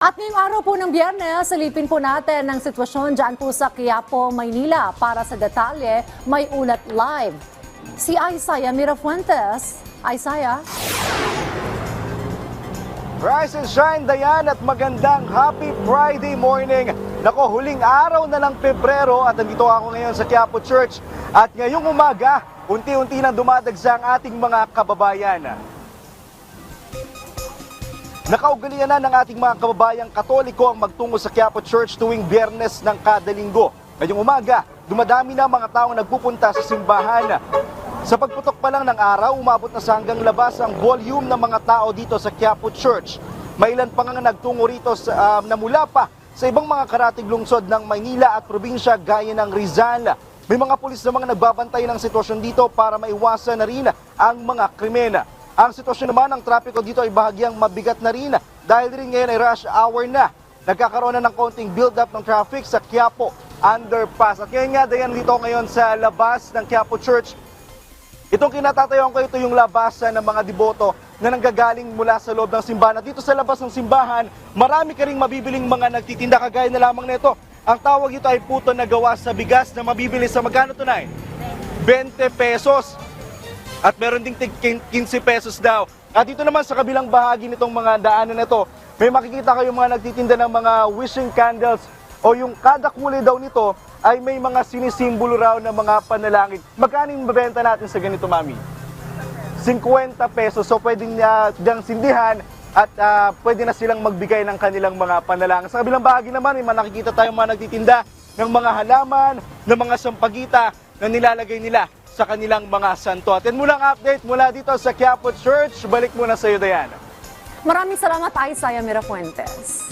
At ngayong araw po ng Biyernes, silipin po natin ang sitwasyon dyan po sa Quiapo, Maynila. Para sa detalye, may ulat live. Si Isaiah Mirafuentes. Isaiah? Rise and shine, Dayan, at magandang Happy Friday morning. Nako, huling araw na ng Pebrero at nandito ako ngayon sa Quiapo Church. At ngayong umaga, unti-unti nang dumadagsa ang ating mga kababayan. Nakaugalian na ng ating mga kababayang Katoliko ang magtungo sa Quiapo Church tuwing Biyernes ng kada linggo. Ngayong umaga, dumadami na mga taong nagpupunta sa simbahan. Sa pagputok pa lang ng araw, umabot na sa hanggang labas ang volume ng mga tao dito sa Quiapo Church. May ilan pa nga nagtungo rito na mula pa sa ibang mga karatig lungsod ng Maynila at probinsya gaya ng Rizal. May mga pulis na mga nagbabantay ng sitwasyon dito para maiwasan na rin ang mga krimen. Ang sitwasyon naman ng trapiko dito ay bahagyang mabigat na rin dahil rin ngayon ay rush hour na. Nagkakaroon na ng konting build-up ng traffic sa Quiapo Underpass. At ngayon nga, Dayan, dito ngayon sa labas ng Quiapo Church. Itong kinatatayuan ko, ito yung labasan ng mga deboto na nanggagaling mula sa loob ng simbahan. At dito sa labas ng simbahan, marami ka ring mabibiling mga nagtitinda kagaya na lamang nito. Ang tawag ito ay puto na gawa sa bigas na mabibili sa magkano tunay? 20 pesos. At meron ding 15 pesos daw. At dito naman sa kabilang bahagi nitong mga daanan na ito, may makikita kayo mga nagtitinda ng mga wishing candles o yung kada kulay daw nito ay may mga sinisimbolo raw ng mga panalangin. Magkano yung mabenta natin sa ganito, Mami? 50 pesos. So pwedeng diyang sindihan at pwede na silang magbigay ng kanilang mga panalangin. Sa kabilang bahagi naman, may nakikita tayong mga nagtitinda ng mga halaman, ng mga sampagita na nilalagay nila sa kanilang mga santo. At mulang update mula dito sa Quiapo Church, balik muna sa iyo, Dayan. Maraming salamat, Isaiah Mirafuentes.